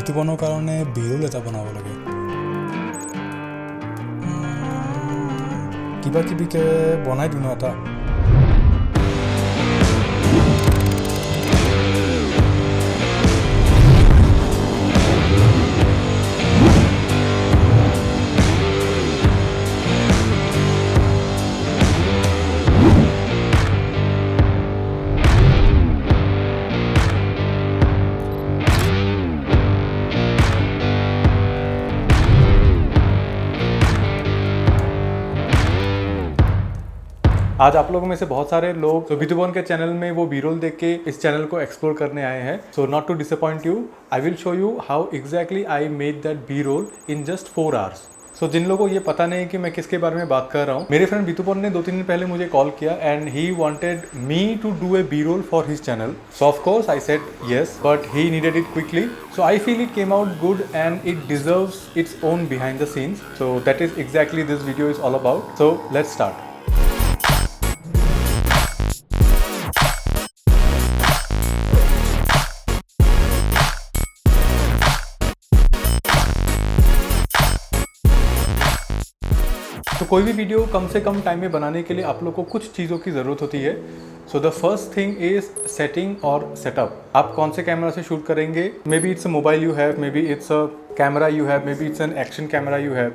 বিতুপনৰ কাৰণে বিৰোল এটা বনাব লাগে। কিবা কিবিকে বনাই দিওঁ এটা। आज आप लोगों में से बहुत सारे लोग तो बितुपन के चैनल में वो बी-रोल देख के इस चैनल को एक्सप्लोर करने आए हैं। So not to disappoint you, I will show you how exactly I made that b roll in just 4 hours. So जिन लोगों को ये पता नहीं कि मैं किसके बारे में बात कर रहा हूँ, मेरे फ्रेंड बितुपन ने 2-3 दिन पहले मुझे कॉल किया and he wanted me to do a B-roll for his channel. So of course I said yes, but he needed it quickly. So I feel it came out good and it deserves its own behind the scenes. So that is exactly this video is all about. So let's start. तो कोई भी video कम से कम time में बनाने के लिए आप लोग को कुछ चीज़ों की ज़रूरत होती है। So the first thing is setting और सेटअप। आप कौन से कैमरा से शूट करेंगे, maybe it's a mobile you have, maybe it's a camera you have, maybe it's an action camera you have.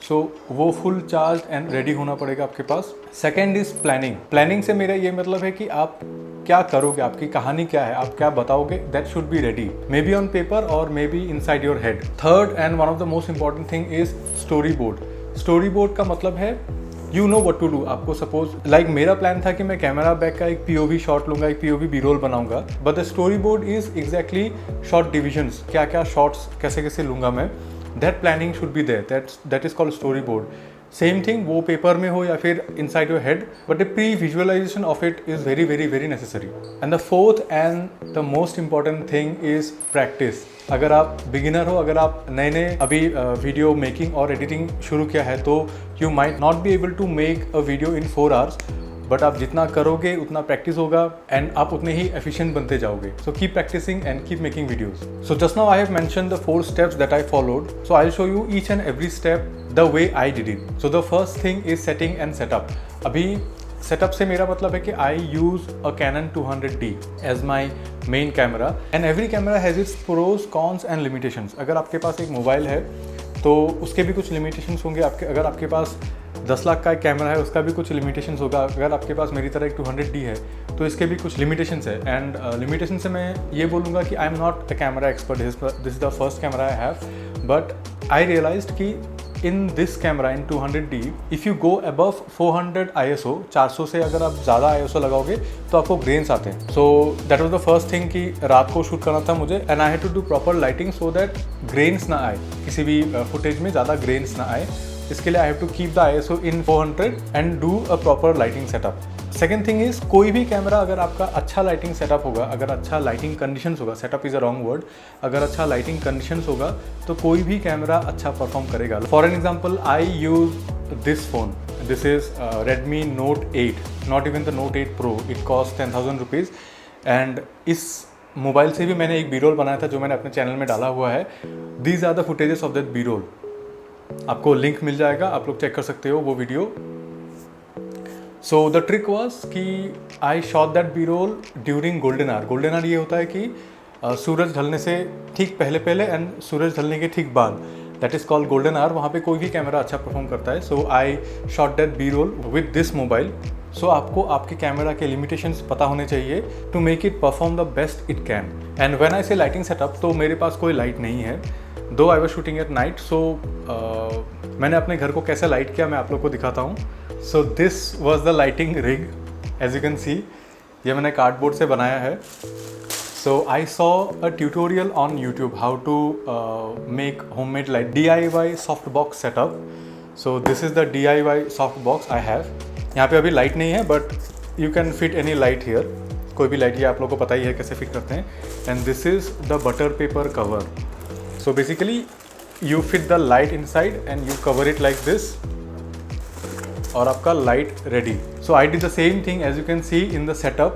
So वो full charge and ready होना पड़ेगा आपके पास। Second is planning. प्लानिंग से मेरा ये मतलब है कि आप क्या करोगे, आपकी कहानी क्या है, आप क्या बताओगे, that should be ready, maybe on paper और maybe inside your head. Third and one of the most important thing is storyboard. Storyboard का मतलब है you know what to do. आपको suppose like मेरा plan था कि मैं camera back का एक पीओवी शॉट लूंगा, एक पीओवी बी-रोल बनाऊंगा, but the story board is exactly shot divisions, क्या क्या शॉट्स कैसे कैसे लूंगा मैं, that planning should be there, that is called story board. Same thing वो पेपर में हो या फिर inside your head, but the pre visualization of it is very very very necessary. And the fourth and the most important thing is practice. अगर आप beginner हो, अगर आप नए नए अभी वीडियो मेकिंग और एडिटिंग शुरू किया है, तो you might not be able to make a video in 4 hours, but आप जितना करोगे उतना प्रैक्टिस होगा एंड आप उतने ही एफिशिएंट बनते जाओगे। So keep practising and keep making videos. So just now I have mentioned the 4 steps that I followed. So I will show you each and every step the way I did it. So the first thing is setting and setup. अभी setup से मेरा मतलब है कि I use a Canon 200D as my main camera and every camera has its pros cons and limitations. अगर आपके पास एक mobile है तो उसके भी कुछ लिमिटेशंस होंगे। अगर आपके पास 10 लाख का एक कैमरा है, उसका भी कुछ लिमिटेशंस होगा। अगर आपके पास मेरी तरह एक 200D है तो इसके भी कुछ लिमिटेशंस है। एंड लिमिटेशन से मैं ये बोलूँगा कि I am not the camera expert, this is the first camera I have, but I realized कि in this camera in 200D if you go above 400 ISO, 400 से अगर आप ज़्यादा ISO लगाओगे तो आपको ग्रेन्स आते हैं। So that was the first thing कि रात को शूट करना था मुझे and I had to do proper lighting so that grains ना आए, किसी भी फुटेज में ज़्यादा ग्रेन्स ना आए। इसके लिए I have to keep the ISO in 400 and do a proper lighting setup. Second thing is कोई भी कैमरा अगर आपका अच्छा लाइटिंग सेटअप होगा, अगर अच्छा लाइटिंग कंडीशंस होगा, setup is a wrong word, अगर अच्छा लाइटिंग कंडीशंस होगा तो कोई भी कैमरा अच्छा परफॉर्म करेगा। For an example I use this phone, this is Redmi Note 8, not even the Note 8 Pro, it cost 10,000 rupees. And इस मोबाइल से भी मैंने एक बी-रोल बनाया था जो मैंने अपने चैनल में डाला हुआ है। These are the footages of that b roll. आपको लिंक मिल जाएगा, आप लोग चेक कर सकते हो वो video. So the trick was कि I shot that b roll during golden hour. Golden hour ये होता है कि सूरज ढलने से ठीक पहले पहले एंड सूरज ढलने के ठीक बाद, that is called golden hour. वहाँ पे कोई भी कैमरा अच्छा परफॉर्म करता है। So I shot that b roll with this mobile. So आपको आपके कैमरा के लिमिटेशंस पता होने चाहिए to make it perform the best it can. And when I say lighting setup, तो मेरे पास कोई लाइट नहीं है, though I was shooting at night. So मैंने अपने घर को कैसे लाइट किया मैं आप लोग को दिखाता हूँ। So this was the lighting rig, as you can see, ये मैंने कार्डबोर्ड से बनाया है। So I saw a tutorial on YouTube how to make homemade light DIY soft box setup. So this is the DIY soft box I have. यहाँ पे अभी light नहीं है but you can fit any light here, कोई भी light, ये आप लोगों को पता ही है कैसे फिट करते हैं। And this is the butter paper cover. So basically you fit the light inside and you cover it like this और आपका light ready. So I did the same thing as you can see in the setup.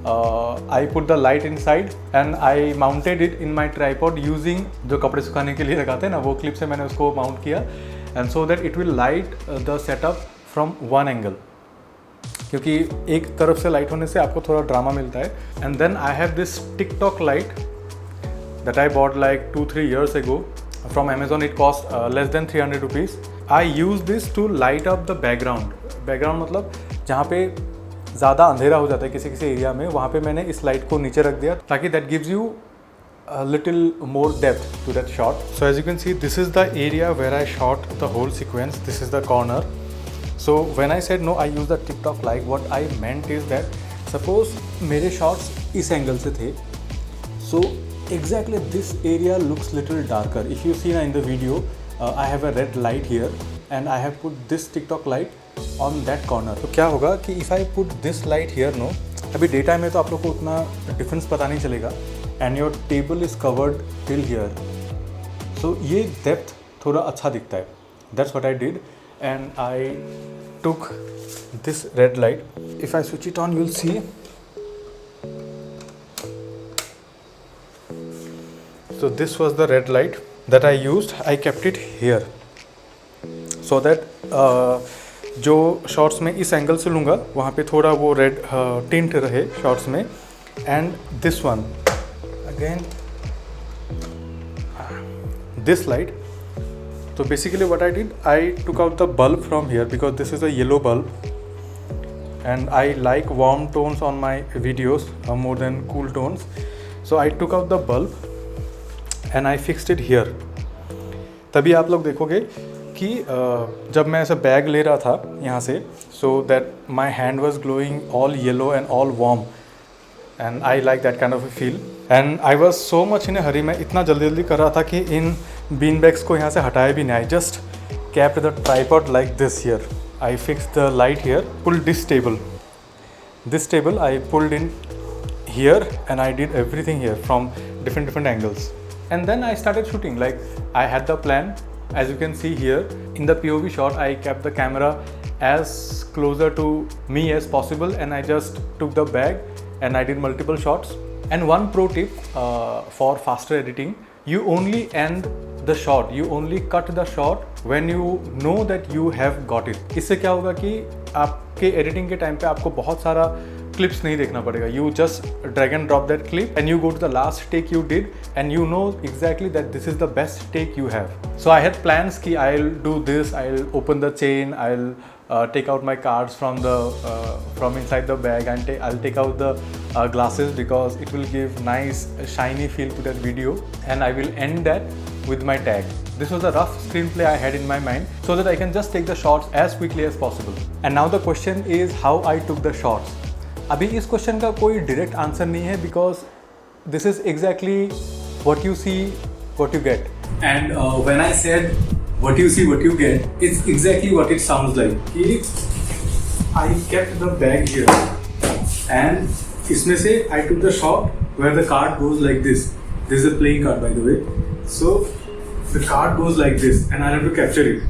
I put the light inside and I mounted it in my tripod using जो कपड़े सुखाने के लिए लगाते हैं ना वो क्लिप से मैंने उसको माउंट किया and so that it will light the setup from one angle क्योंकि एक तरफ से लाइट होने से आपको थोड़ा ड्रामा मिलता है. And then I have this TikTok light that I bought like 2-3 years ago from Amazon. It cost less than 300 rupees. I use this to light up the background. Background मतलब जहाँ पे ज़्यादा अंधेरा हो जाता है किसी किसी एरिया में, वहाँ पे मैंने इस लाइट को नीचे रख दिया ताकि that gives you a little more depth to that shot. So as you can see, this is the area where I shot the whole sequence. This is the corner. So when I said no, I use the TikTok light. What I meant is that suppose मेरे shots इस angle से थे, so exactly this area looks little darker. If you see in the video, I have a red light here and I have put this TikTok light on that corner. तो क्या होगा कि if I put this light here, no, अभी day time में तो आप लोग को उतना डिफरेंस पता नहीं चलेगा and your table is covered till here. So ये depth थोड़ा अच्छा दिखता है. That's what I did and I took this red light. If I switch it on, you'll see. So this was the red light that I used. I kept it here so that जो shots में इस angle से लूँगा वहाँ पे थोड़ा वो red tint रहे शॉट्स में. And this one again this light. तो basically what I did, I took out the bulb from here because this is a yellow bulb and I like warm tones on my videos more than cool tones. So I took out the bulb and I fixed it here. तभी आप लोग देखोगे कि जब मैं ऐसा bag ले रहा था यहाँ से, so that my hand was glowing all yellow and all warm and I like that kind of a feel. And I was so much in a hurry. मैं इतना जल्दी जल्दी कर रहा था कि इन bean bags को यहाँ से हटाया भी नहीं. I just kept the tripod like this here. I fixed the light here, pulled this table. This table I pulled in here and I did everything here from different angles. And then I started shooting. Like I had the plan. As you can see here, in the POV shot, I kept the camera as closer to me as possible and I just took the bag and I did multiple shots. And one pro tip for faster editing, you only end the shot, you only cut the shot when you know that you have got it. इससे क्या होगा कि आपके editing के time पे आपको बहुत सारा clips नहीं देखना पड़ेगा. You just drag and drop that clip and you go to the last take you did and you know exactly that this is the best take you have. So I had plans कि I'll do this, I'll open the chain, I'll take out my cards from inside the bag and I'll take out the glasses because it will give nice shiny feel to that video and I will end that with my tag. This was a rough screenplay I had in my mind so that I can just take the shots as quickly as possible. And now the question is how I took the shots. अभी इस question का कोई direct answer नहीं है because this is exactly what you see what you get. And when I said what you see what you get, it's exactly what it sounds like कि I kept the bag here and इसमें से I took the shot where the card goes like this. This is a playing card by the way. So the card goes like this and I have to capture it.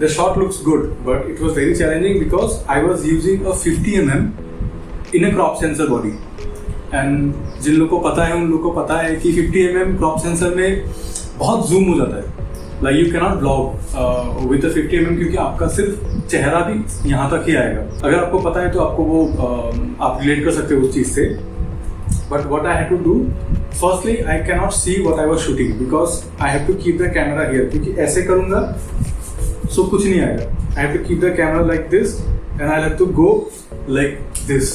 The shot looks good, but it was very challenging because I was using a 50 mm in a crop sensor body. And जिन लोगों को पता है उन लोगों को पता है कि 50 mm crop sensor में बहुत zoom हो जाता है. Like you cannot vlog with a 50 mm क्योंकि आपका सिर्फ चेहरा भी यहाँ तक ही आएगा. अगर आपको पता है तो आपको वो आप रिलेट कर सकते हो उस चीज़ से. But what I had to do, firstly I cannot see what I was shooting because I have to keep the camera here. क्योंकि ऐसे करूँगा so कुछ नहीं आएगा. I have to keep the camera like this and I have to go like this.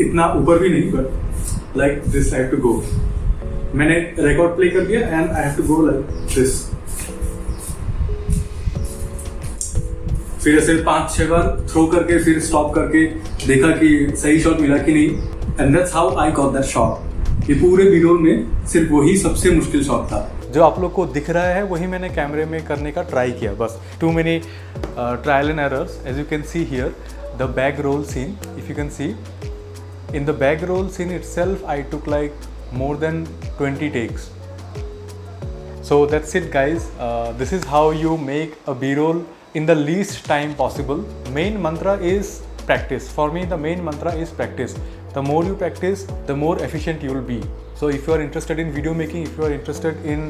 इतना ऊपर भी नहीं but like this I have to go. मैंने रिकॉर्ड प्ले कर दिया and I have to go like this. फिर ऐसे 5-6 बार throw करके फिर स्टॉप करके देखा कि सही शॉट मिला कि नहीं. And that's how I got that shot. ये पूरे वीडियो में सिर्फ वही सबसे मुश्किल शॉट था. जो आप लोग को दिख रहा है वही मैंने कैमरे में करने का ट्राई किया बस. Too many trial and errors. As you can see here the back roll scene. If you can see in the back roll scene itself I took like more than 20 takes. So that's it guys. This is how you make a B-roll in the least time possible. Main mantra is practice. For me, the main mantra is practice. The more you practice, the more efficient you will be. So if you are interested in video making, if you are interested in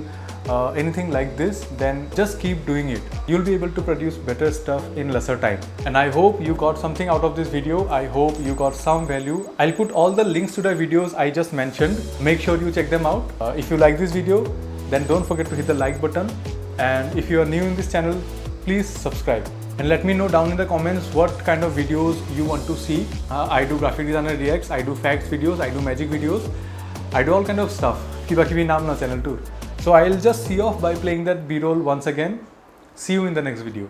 anything like this, then just keep doing it. You'll be able to produce better stuff in lesser time. And I hope you got something out of this video. I hope you got some value. I'll put all the links to the videos I just mentioned. Make sure you check them out. If you like this video, then don't forget to hit the like button. And if you are new in this channel, please subscribe. And let me know down in the comments what kind of videos you want to see. I do graphic designer reacts, I do facts videos, I do magic videos, I do all kind of stuff. Kiba kibi naam na channel too. So I'll just see off by playing that B-roll once again. See you in the next video.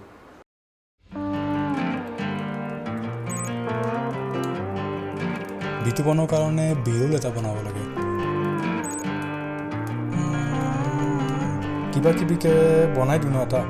বিটু বনোৱাৰ কাৰণে বিৰোল এটা বনাব লাগে কিবা কিবিকে বনাই দিওঁ ন এটা